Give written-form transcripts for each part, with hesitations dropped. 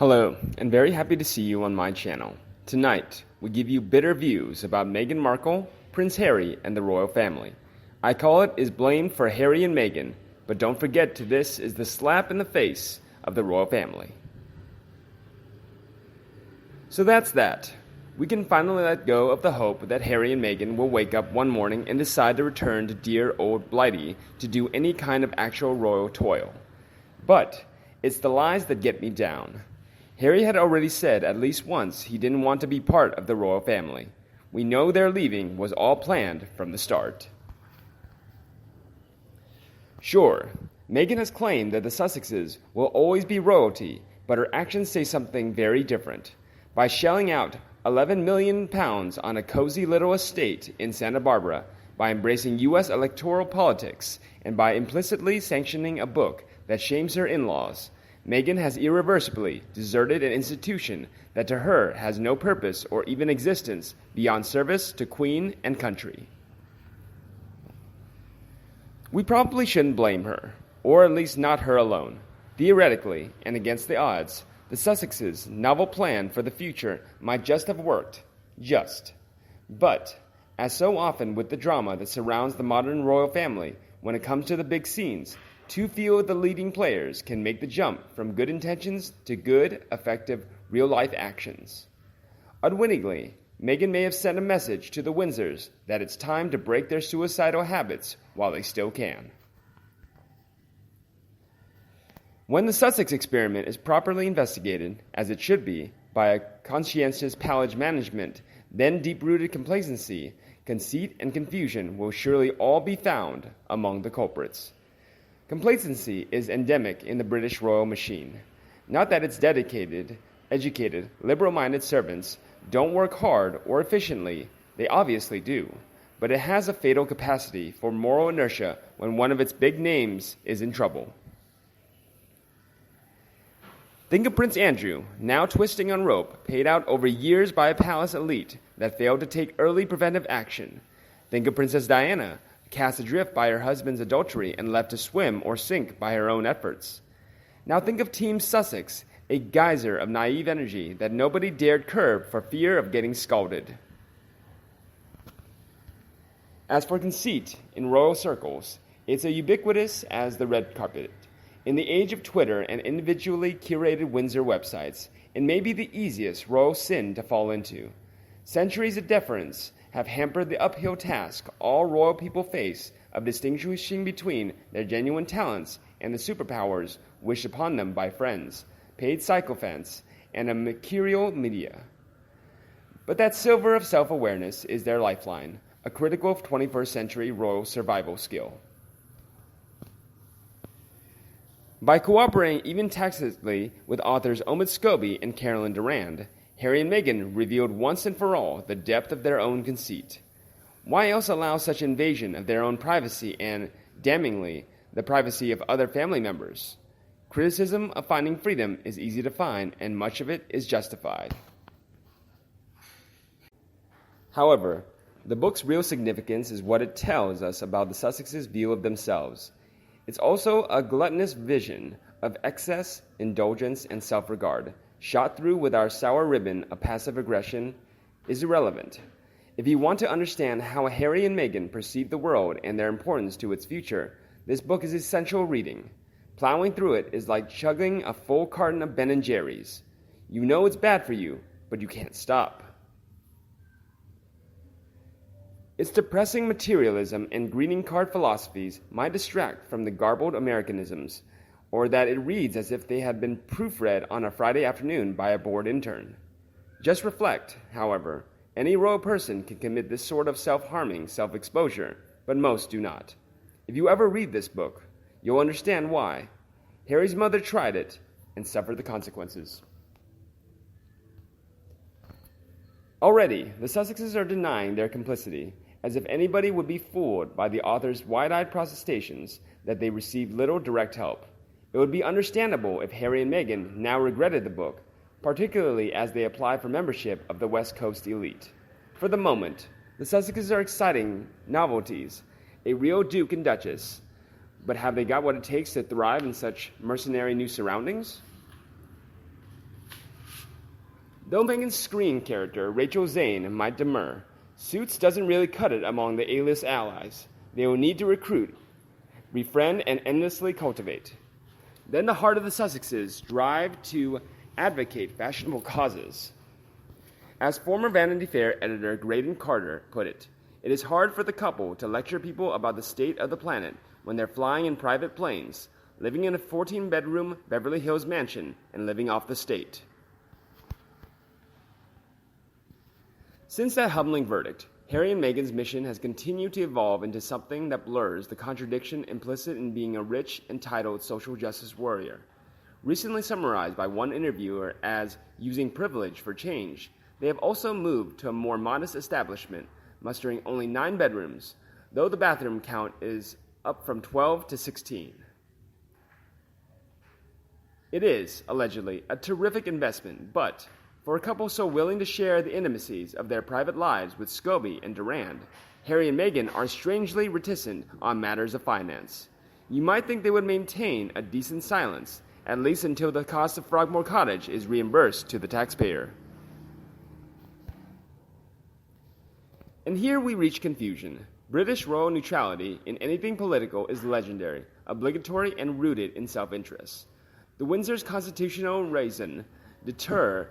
Hello, and very happy to see you on my channel. Tonight, we give you bitter views about Meghan Markle, Prince Harry, and the royal family. I call it is blamed for Harry and Meghan, but don't forget this is the slap in the face of the royal family. So that's that. We can finally let go of the hope that Harry and Meghan will wake up one morning and decide to return to dear old Blighty to do any kind of actual royal toil. But it's the lies that get me down. Harry had already said at least once he didn't want to be part of the royal family. We know their leaving was all planned from the start. Sure, Meghan has claimed that the Sussexes will always be royalty, but her actions say something very different. By shelling out £11 million on a cozy little estate in Santa Barbara, by embracing U.S. electoral politics, and by implicitly sanctioning a book that shames her in-laws, Meghan has irreversibly deserted an institution that to her has no purpose or even existence beyond service to Queen and country. We probably shouldn't blame her, or at least not her alone. Theoretically, and against the odds, the Sussexes' novel plan for the future might just have worked. But, as so often with the drama that surrounds the modern royal family, when it comes to the big scenes, too few of the leading players can make the jump from good intentions to good, effective, real-life actions. Unwittingly, Meghan may have sent a message to the Windsors that it's time to break their suicidal habits while they still can. When the Sussex experiment is properly investigated, as it should be, by a conscientious palace management, then deep-rooted complacency, conceit, and confusion will surely all be found among the culprits. Complacency is endemic in the British royal machine. Not that its dedicated, educated, liberal-minded servants don't work hard or efficiently, they obviously do, but it has a fatal capacity for moral inertia when one of its big names is in trouble. Think of Prince Andrew, now twisting on rope, paid out over years by a palace elite that failed to take early preventive action. Think of Princess Diana, cast adrift by her husband's adultery and left to swim or sink by her own efforts. Now think of Team Sussex, a geyser of naive energy that nobody dared curb for fear of getting scalded. As for conceit in royal circles, it's as ubiquitous as the red carpet. In the age of Twitter and individually curated Windsor websites, it may be the easiest royal sin to fall into. Centuries of deference have hampered the uphill task all royal people face of distinguishing between their genuine talents and the superpowers wished upon them by friends, paid sycophants, and a mercurial media. But that silver of self-awareness is their lifeline, a critical 21st century royal survival skill. By cooperating even tacitly with authors Omid Scobie and Carolyn Durand, Harry and Meghan revealed once and for all the depth of their own conceit. Why else allow such invasion of their own privacy and, damningly, the privacy of other family members? Criticism of finding freedom is easy to find, and much of it is justified. However, the book's real significance is what it tells us about the Sussexes' view of themselves. It's also a gluttonous vision of excess, indulgence, and self-regard, shot through with our sour ribbon of passive aggression, is irrelevant. If you want to understand how Harry and Meghan perceive the world and their importance to its future, this book is essential reading. Plowing through it is like chugging a full carton of Ben & Jerry's. You know it's bad for you, but you can't stop. Its depressing materialism and greeting card philosophies might distract from the garbled Americanisms, or that it reads as if they had been proofread on a Friday afternoon by a bored intern. Just reflect, however, any royal person can commit this sort of self-harming self-exposure, but most do not. If you ever read this book, you'll understand why. Harry's mother tried it and suffered the consequences. Already, the Sussexes are denying their complicity, as if anybody would be fooled by the author's wide-eyed protestations that they received little direct help. It would be understandable if Harry and Meghan now regretted the book, particularly as they apply for membership of the West Coast elite. For the moment, the Sussexes are exciting novelties, a real Duke and Duchess, but have they got what it takes to thrive in such mercenary new surroundings? Though Meghan's screen character, Rachel Zane, might demur, Suits doesn't really cut it among the A-list allies. They will need to recruit, befriend, and endlessly cultivate. Then the heart of the Sussexes drive to advocate fashionable causes. As former Vanity Fair editor Graydon Carter put it is hard for the couple to lecture people about the state of the planet when they're flying in private planes, living in a 14-bedroom Beverly Hills mansion, and living off the state. Since that humbling verdict, Harry and Meghan's mission has continued to evolve into something that blurs the contradiction implicit in being a rich, entitled social justice warrior. Recently summarized by one interviewer as using privilege for change, they have also moved to a more modest establishment, mustering only 9 bedrooms, though the bathroom count is up from 12 to 16. It is, allegedly, a terrific investment, but for a couple so willing to share the intimacies of their private lives with Scobie and Durand, Harry and Meghan are strangely reticent on matters of finance. You might think they would maintain a decent silence, at least until the cost of Frogmore Cottage is reimbursed to the taxpayer. And here we reach confusion. British royal neutrality in anything political is legendary, obligatory, and rooted in self-interest. The Windsor's constitutional reason deter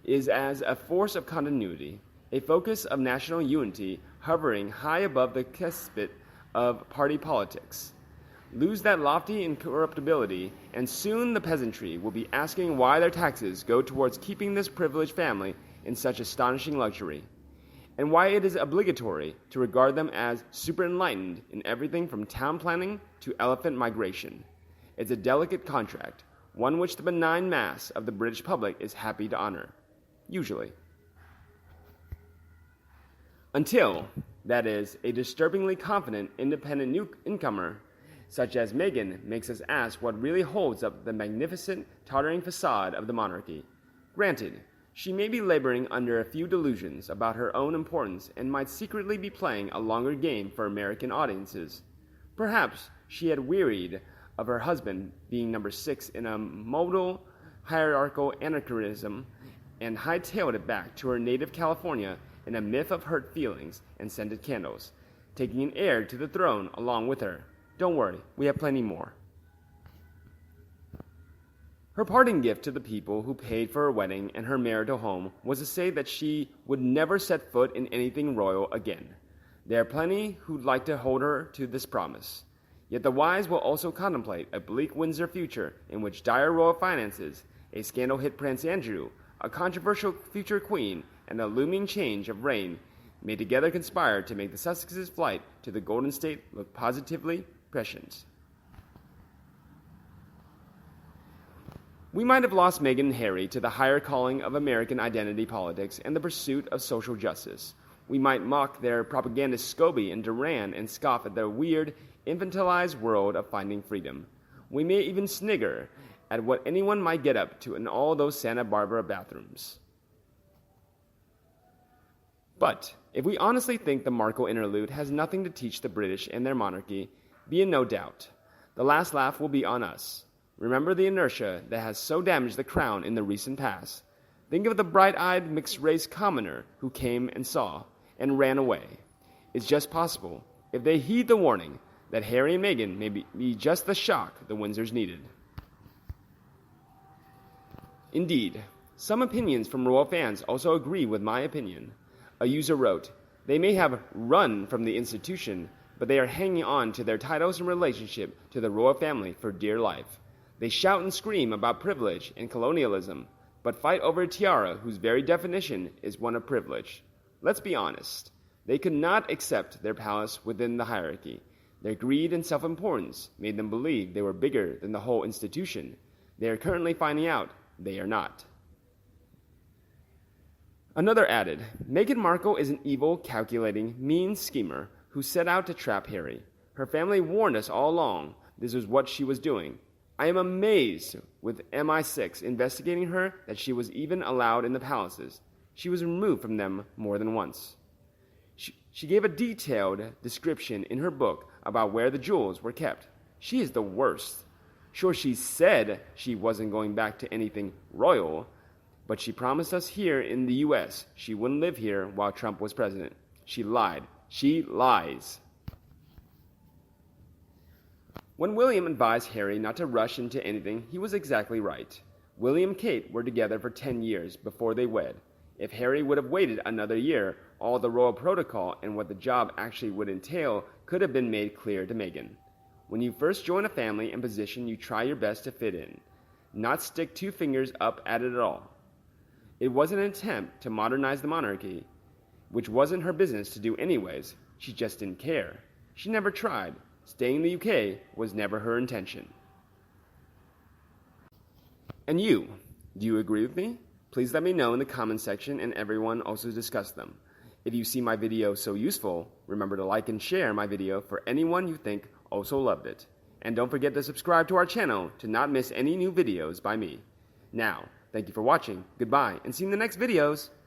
is as a force of continuity, a focus of national unity hovering high above the cusp of party politics. Lose that lofty incorruptibility, and soon the peasantry will be asking why their taxes go towards keeping this privileged family in such astonishing luxury, and why it is obligatory to regard them as super-enlightened in everything from town planning to elephant migration. It's a delicate contract, one which the benign mass of the British public is happy to honor. Usually. Until, that is, a disturbingly confident independent incomer, such as Meghan, makes us ask what really holds up the magnificent, tottering facade of the monarchy. Granted, she may be laboring under a few delusions about her own importance and might secretly be playing a longer game for American audiences. Perhaps she had wearied of her husband being number 6 in a modal hierarchical anachronism and hightailed it back to her native California in a myth of hurt feelings and scented candles, taking an heir to the throne along with her. Don't worry, we have plenty more. Her parting gift to the people who paid for her wedding and her marital home was to say that she would never set foot in anything royal again. There are plenty who'd like to hold her to this promise. Yet the wise will also contemplate a bleak Windsor future in which dire royal finances, a scandal-hit Prince Andrew, a controversial future queen, and a looming change of reign may together conspire to make the Sussexes' flight to the Golden State look positively prescient. We might have lost Meghan and Harry to the higher calling of American identity politics and the pursuit of social justice. We might mock their propagandists Scobie and Durand and scoff at their weird, infantilized world of finding freedom. We may even snigger at what anyone might get up to in all those Santa Barbara bathrooms. But if we honestly think the Marco interlude has nothing to teach the British and their monarchy, be in no doubt. The last laugh will be on us. Remember the inertia that has so damaged the crown in the recent past. Think of the bright-eyed mixed-race commoner who came and saw and ran away. It's just possible, if they heed the warning, that Harry and Meghan may be just the shock the Windsors needed. Indeed, some opinions from royal fans also agree with my opinion. A user wrote, "They may have run from the institution, but they are hanging on to their titles and relationship to the royal family for dear life. They shout and scream about privilege and colonialism, but fight over a tiara whose very definition is one of privilege. Let's be honest. They could not accept their palace within the hierarchy. Their greed and self-importance made them believe they were bigger than the whole institution. They are currently finding out they are not." Another added, "Meghan Marco is an evil, calculating, mean schemer who set out to trap Harry. Her family warned us all along this was what she was doing. I am amazed with MI6 investigating her that she was even allowed in the palaces. She was removed from them more than once." She gave a detailed description in her book about where the jewels were kept. She is the worst. Sure, she said she wasn't going back to anything royal, But she promised us here in the U.S. she wouldn't live here while Trump was president. She lied. She lies. When William advised Harry not to rush into anything, he was exactly right. William and Kate were together for 10 years before they wed. If Harry would have waited another year, all the royal protocol and what the job actually would entail could have been made clear to Meghan. When you first join a family and position, you try your best to fit in, not stick two fingers up at it at all. It was an attempt to modernize the monarchy, which wasn't her business to do anyways. She just didn't care. She never tried. Staying in the UK was never her intention. And you, do you agree with me? Please let me know in the comments section, and everyone also discuss them. If you see my video so useful, remember to like and share my video for anyone you think also loved it. And don't forget to subscribe to our channel to not miss any new videos by me. Now, thank you for watching, goodbye, and see you in the next videos.